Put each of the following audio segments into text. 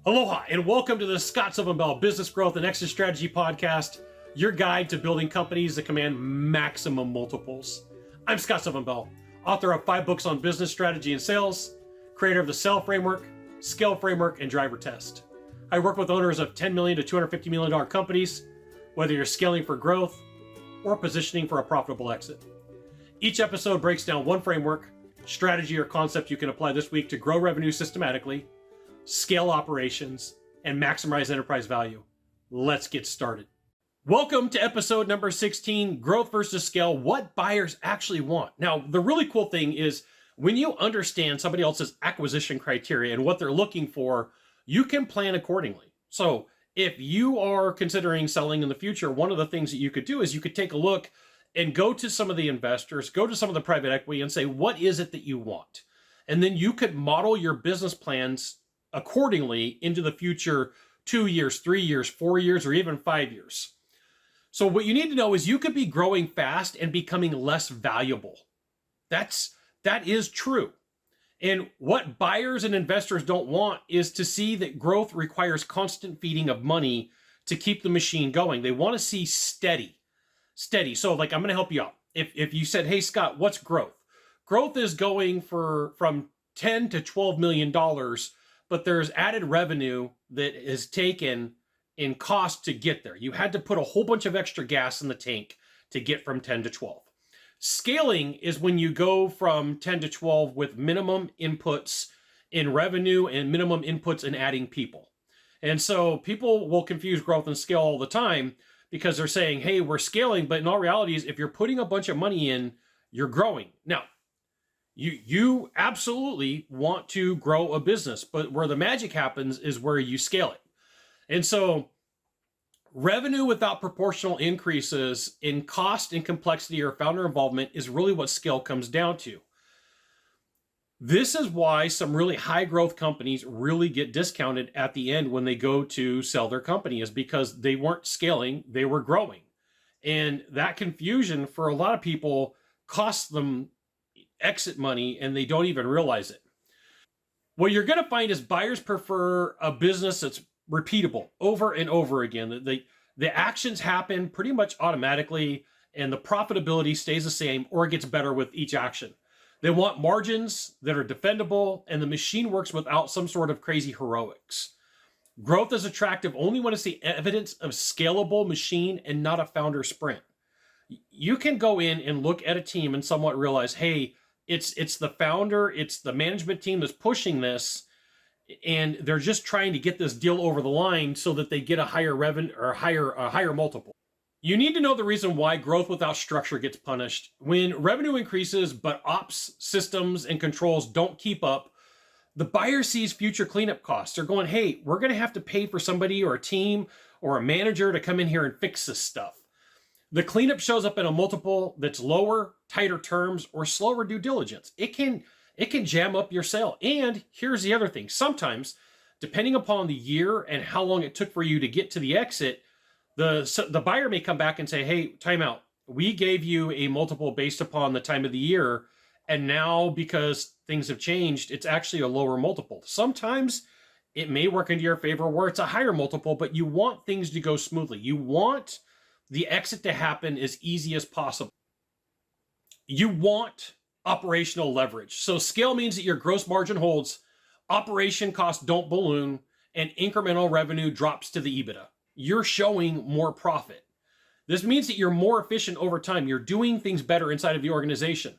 Aloha, and welcome to the Sylvan Bell Business Growth and Exit Strategy Podcast, your guide to building companies that command maximum multiples. I'm Sylvan Bell, author of 5 books on business strategy and sales, creator of the Sell Framework, Scale Framework, and Driver Test. I work with owners of $10 million to $250 million companies, whether you're scaling for growth or positioning for a profitable exit. Each episode breaks down one framework, strategy, or concept you can apply this week to grow revenue systematically, scale operations, and maximize enterprise value. Let's get started. Welcome to episode number 16, Growth versus Scale, what buyers actually want. Now, the really cool thing is when you understand somebody else's acquisition criteria and what they're looking for, you can plan accordingly. So if you are considering selling in the future, one of the things that you could do is you could take a look and go to some of the investors, go to some of the private equity and say, what is it that you want? And then you could model your business plans accordingly into the future 2 years, 3 years, 4 years, or even 5 years. So what you need to know is you could be growing fast and becoming less valuable. That is true. And what buyers and investors don't want is to see that growth requires constant feeding of money to keep the machine going. They want to see steady. So like, I'm going to help you out. If you said, hey, Scott, what's growth? Growth is going from 10 to $12 million, but there's added revenue that is taken in cost to get there. You had to put a whole bunch of extra gas in the tank to get from 10 to 12. Scaling is when you go from 10 to 12 with minimum inputs in revenue and minimum inputs in adding people. And so people will confuse growth and scale all the time because they're saying, hey, we're scaling, but in all reality is if you're putting a bunch of money in, you're growing. Now, you absolutely want to grow a business, but where the magic happens is where you scale it. And so revenue without proportional increases in cost and complexity or founder involvement is really what scale comes down to. This is why some really high growth companies really get discounted at the end when they go to sell their company, is because they weren't scaling, they were growing. And that confusion for a lot of people costs them exit money and they don't even realize it. What you're going to find is buyers prefer a business that's repeatable over and over again. The actions happen pretty much automatically and the profitability stays the same or it gets better with each action. They want margins that are defendable and the machine works without some sort of crazy heroics. Growth is attractive only when it's the evidence of scalable machine and not a founder sprint. You can go in and look at a team and somewhat realize, hey, it's the founder, it's the management team that's pushing this, and they're just trying to get this deal over the line so that they get a higher revenue or a higher multiple. You need to know the reason why growth without structure gets punished. When revenue increases, but ops, systems, and controls don't keep up, the buyer sees future cleanup costs. They're going, hey, we're going to have to pay for somebody or a team or a manager to come in here and fix this stuff. The cleanup shows up in a multiple that's lower, tighter terms, or slower due diligence. It can jam up your sale. And here's the other thing. Sometimes, depending upon the year and how long it took for you to get to the exit, the buyer may come back and say, hey, time out. We gave you a multiple based upon the time of the year. And now because things have changed, it's actually a lower multiple. Sometimes it may work into your favor where it's a higher multiple, but you want things to go smoothly. You want the exit to happen as easy as possible. You want operational leverage. So scale means that your gross margin holds, operation costs don't balloon, and incremental revenue drops to the EBITDA. You're showing more profit. This means that you're more efficient over time. You're doing things better inside of the organization.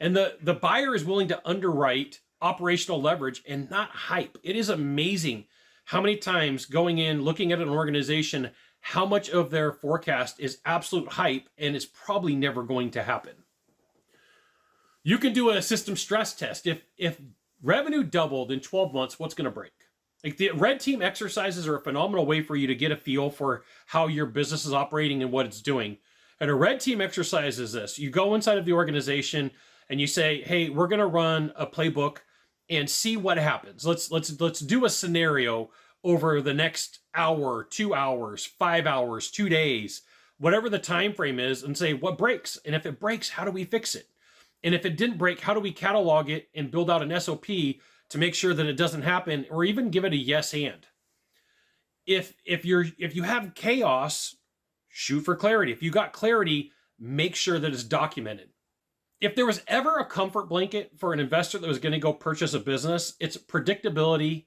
And the buyer is willing to underwrite operational leverage and not hype. It is amazing how many times going in, looking at an organization, how much of their forecast is absolute hype and it's probably never going to happen. You can do a system stress test. If revenue doubled in 12 months, what's going to break? Like the red team exercises are a phenomenal way for you to get a feel for how your business is operating and what it's doing. And a red team exercise is this. You go inside of the organization and you say, hey, we're going to run a playbook and see what happens. Let's do a scenario over the next hour, 2 hours, 5 hours, 2 days, whatever the time frame is, and say what breaks. And if it breaks, how do we fix it? And if it didn't break, how do we catalog it and build out an SOP to make sure that it doesn't happen, or even give it a yes and? If you have chaos, shoot for clarity. If you got clarity, make sure that it's documented. If there was ever a comfort blanket for an investor that was going to go purchase a business, it's predictability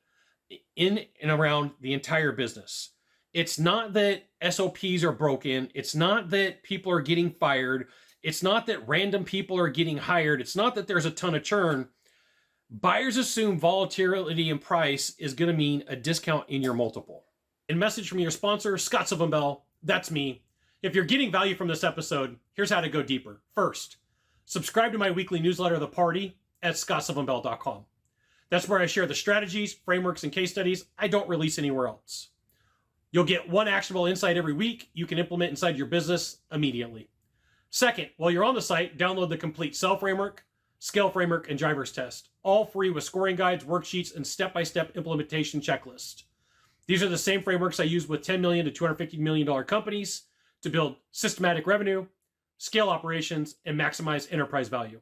in and around the entire business. It's not that SOPs are broken. It's not that people are getting fired. It's not that random people are getting hired. It's not that there's a ton of churn. Buyers assume volatility in price is going to mean a discount in your multiple. And message from your sponsor, Scott Sylvan Bell. That's me. If you're getting value from this episode, here's how to go deeper. First, subscribe to my weekly newsletter, The Party, at scottsylvanbell.com. That's where I share the strategies, frameworks, and case studies I don't release anywhere else. You'll get one actionable insight every week you can implement inside your business immediately. Second, while you're on the site, download the complete Sell Framework, Scale Framework, and Drivers Test, all free with scoring guides, worksheets, and step-by-step implementation checklist. These are the same frameworks I use with $10 million to $250 million companies to build systematic revenue, scale operations, and maximize enterprise value.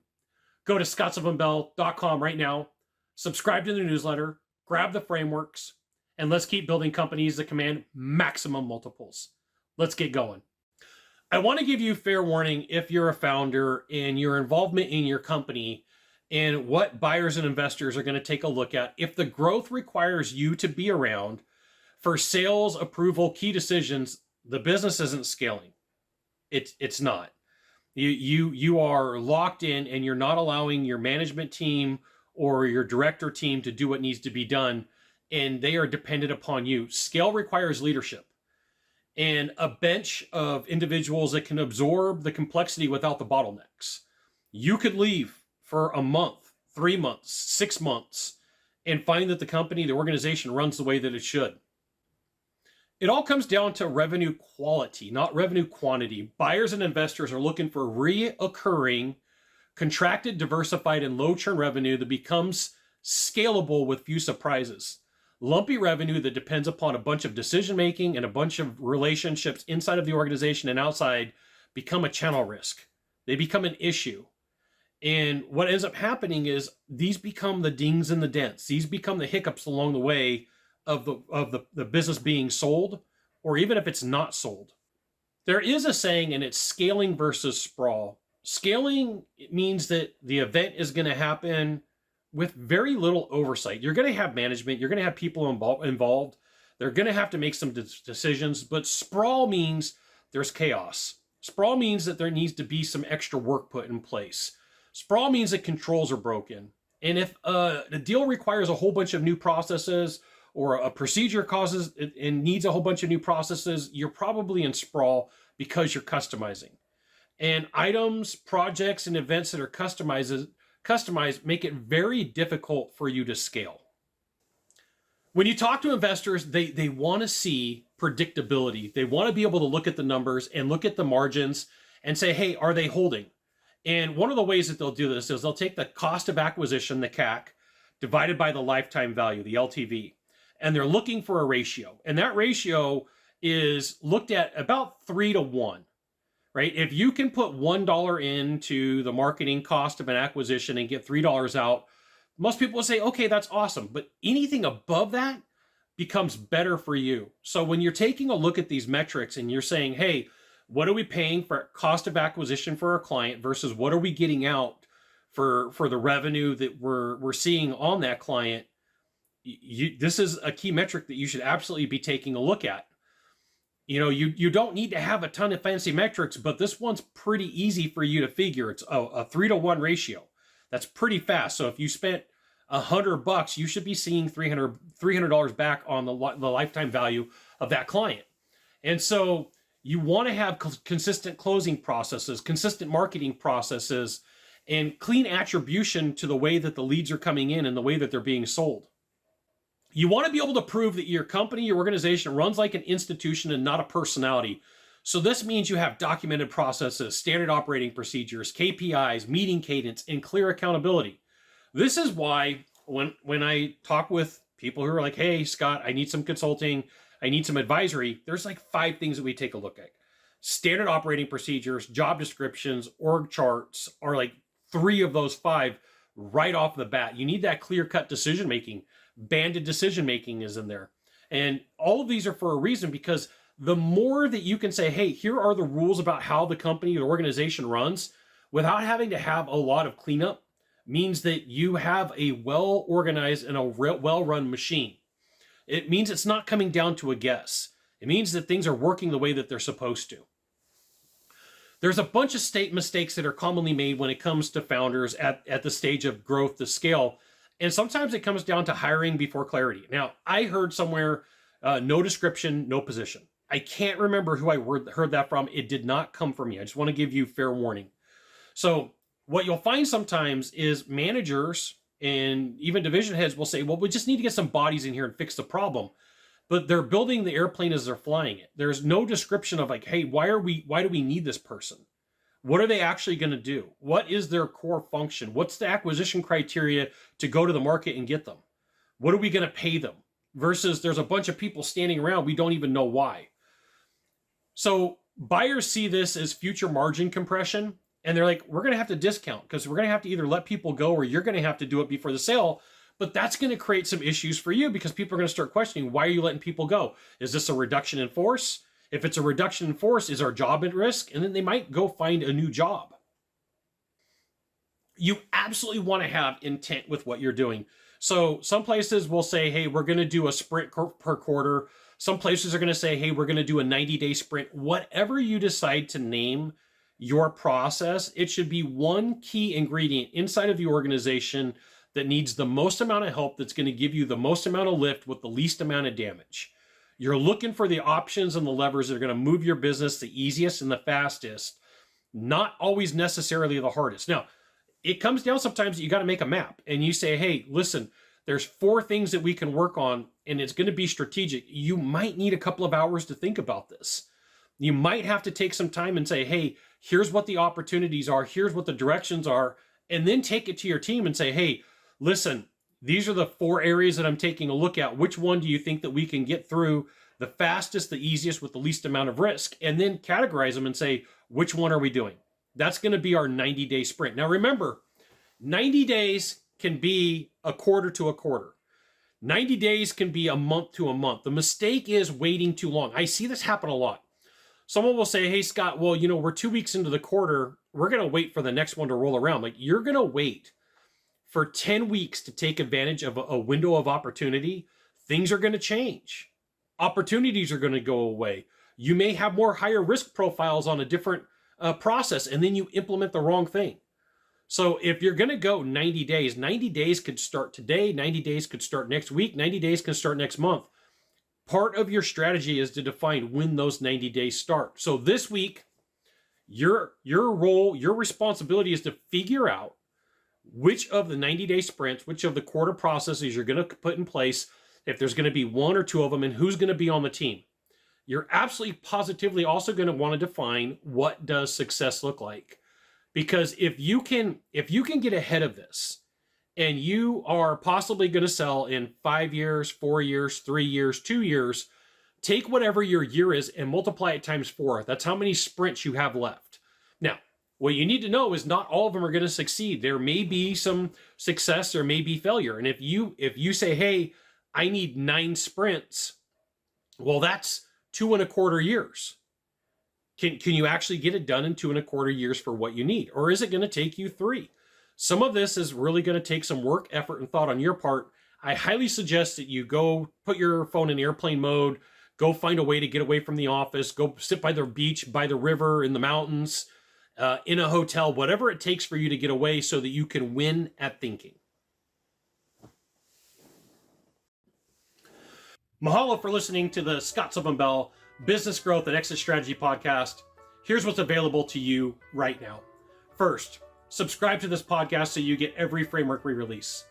Go to scottsylvanbell.com right now, subscribe to the newsletter, grab the frameworks, and let's keep building companies that command maximum multiples. Let's get going. I want to give you fair warning if you're a founder and your involvement in your company and what buyers and investors are going to take a look at. If the growth requires you to be around for sales, approval, key decisions, the business isn't scaling. It's not. You are locked in and you're not allowing your management team or your director team to do what needs to be done, and they are dependent upon you. Scale requires leadership and a bench of individuals that can absorb the complexity without the bottlenecks. You could leave for a month, 3 months, 6 months, and find that the company, the organization runs the way that it should. It all comes down to revenue quality, not revenue quantity. Buyers and investors are looking for reoccurring, contracted, diversified, and low churn revenue that becomes scalable with few surprises. Lumpy revenue that depends upon a bunch of decision-making and a bunch of relationships inside of the organization and outside become a channel risk. They become an issue. And what ends up happening is these become the dings and the dents. These become the hiccups along the way of the business being sold, or even if it's not sold. There is a saying, and it's scaling versus sprawl. Scaling means that the event is going to happen with very little oversight. You're going to have management. You're going to have people involved. They're going to have to make some decisions. But sprawl means there's chaos. Sprawl means that there needs to be some extra work put in place. Sprawl means that controls are broken. And if the deal requires a whole bunch of new processes, or a procedure causes and needs a whole bunch of new processes, you're probably in sprawl because you're customizing. And items, projects, and events that are customized make it very difficult for you to scale. When you talk to investors, they want to see predictability. They want to be able to look at the numbers and look at the margins and say, hey, are they holding? And one of the ways that they'll do this is they'll take the cost of acquisition, the CAC, divided by the lifetime value, the LTV. And they're looking for a ratio. And that ratio is looked at about 3 to 1, right? If you can put $1 into the marketing cost of an acquisition and get $3 out, most people will say, okay, that's awesome. But anything above that becomes better for you. So when you're taking a look at these metrics and you're saying, hey, what are we paying for cost of acquisition for our client versus what are we getting out for the revenue that we're seeing on that client? This is a key metric that you should absolutely be taking a look at. You know, you don't need to have a ton of fancy metrics, but this one's pretty easy for you to figure. It's a 3 to 1 ratio. That's pretty fast. So if you spent $100, you should be seeing $300 back on the lifetime value of that client. And so you want to have consistent closing processes, consistent marketing processes, and clean attribution to the way that the leads are coming in and the way that they're being sold. You want to be able to prove that your company, your organization runs like an institution and not a personality. So this means you have documented processes, standard operating procedures, KPIs, meeting cadence, and clear accountability. This is why when I talk with people who are like, hey, Scott, I need some consulting, I need some advisory, there's like 5 things that we take a look at. Standard operating procedures, job descriptions, org charts are like 3 of those 5 right off the bat. You need that clear-cut decision-making. Banded decision-making is in there. And all of these are for a reason, because the more that you can say, hey, here are the rules about how the company, the organization runs, without having to have a lot of cleanup, means that you have a well-organized and a well-run machine. It means it's not coming down to a guess. It means that things are working the way that they're supposed to. There's a bunch of mistakes that are commonly made when it comes to founders at the stage of growth to scale. And sometimes it comes down to hiring before clarity. Now, I heard somewhere, no description, no position. I can't remember who I heard that from. It did not come from me. I just want to give you fair warning. So what you'll find sometimes is managers and even division heads will say, well, we just need to get some bodies in here and fix the problem. But they're building the airplane as they're flying it. There's no description of like, hey, why do we need this person? What are they actually going to do? What is their core function? What's the acquisition criteria to go to the market and get them? What are we going to pay them? Versus there's a bunch of people standing around, we don't even know why. So buyers see this as future margin compression, and they're like, we're going to have to discount because we're going to have to either let people go or you're going to have to do it before the sale. But that's going to create some issues for you because people are going to start questioning, why are you letting people go? Is this a reduction in force? If it's a reduction in force, is our job at risk? And then they might go find a new job. You absolutely want to have intent with what you're doing. So some places will say, hey, we're going to do a sprint per quarter. Some places are going to say, hey, we're going to do a 90-day sprint. Whatever you decide to name your process, it should be one key ingredient inside of the organization that needs the most amount of help, that's going to give you the most amount of lift with the least amount of damage. You're looking for the options and the levers that are going to move your business the easiest and the fastest, not always necessarily the hardest. Now, it comes down sometimes that you got to make a map and you say, hey, listen, there's 4 things that we can work on and it's going to be strategic. You might need a couple of hours to think about this. You might have to take some time and say, hey, here's what the opportunities are. Here's what the directions are. And then take it to your team and say, hey, listen, these are the 4 areas that I'm taking a look at. Which one do you think that we can get through the fastest, the easiest, with the least amount of risk? And then categorize them and say, which one are we doing? That's going to be our 90-day sprint. Now remember, 90 days can be a quarter to a quarter. 90 days can be a month to a month. The mistake is waiting too long. I see this happen a lot. Someone will say, hey, Scott, well, we're 2 weeks into the quarter. We're going to wait for the next one to roll around. Like, you're going to wait for 10 weeks to take advantage of a window of opportunity. Things are going to change. Opportunities are going to go away. You may have more higher risk profiles on a different process, and then you implement the wrong thing. So if you're going to go 90 days could start today, 90 days could start next week, 90 days can start next month. Part of your strategy is to define when those 90 days start. So this week, your role, your responsibility is to figure out which of the 90-day sprints, which of the quarter processes you're going to put in place, if there's going to be 1 or 2 of them, and who's going to be on the team. You're absolutely positively also going to want to define, what does success look like? Because if you can get ahead of this and you are possibly going to sell in 5 years, 4 years, 3 years, 2 years, take whatever your year is and multiply it times 4. That's how many sprints you have left. Now, what you need to know is not all of them are going to succeed. There may be some success, there may be failure. And if you say, hey, I need 9 sprints, well, that's 2.25 years. Can you actually get it done in 2.25 years for what you need? Or is it going to take you 3? Some of this is really going to take some work, effort, and thought on your part. I highly suggest that you go put your phone in airplane mode, go find a way to get away from the office, go sit by the beach, by the river, in the mountains, in a hotel, whatever it takes for you to get away so that you can win at thinking. Mahalo for listening to the Scott Sylvan Bell Business Growth and Exit Strategy podcast. Here's what's available to you right now. First, subscribe to this podcast so you get every framework we release.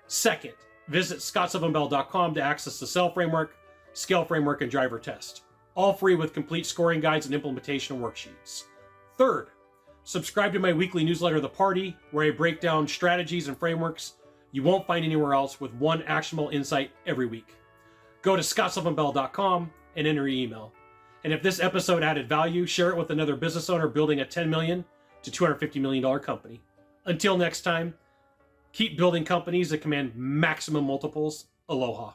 Second, visit scottsylvanbell.com to access the Sell Framework, Scale Framework, and Driver Test. All free with complete scoring guides and implementation worksheets. Third, subscribe to my weekly newsletter, The Party, where I break down strategies and frameworks you won't find anywhere else with one actionable insight every week. Go to scottsylvanbell.com and enter your email. And if this episode added value, share it with another business owner building a $10 million to $250 million company. Until next time, keep building companies that command maximum multiples. Aloha.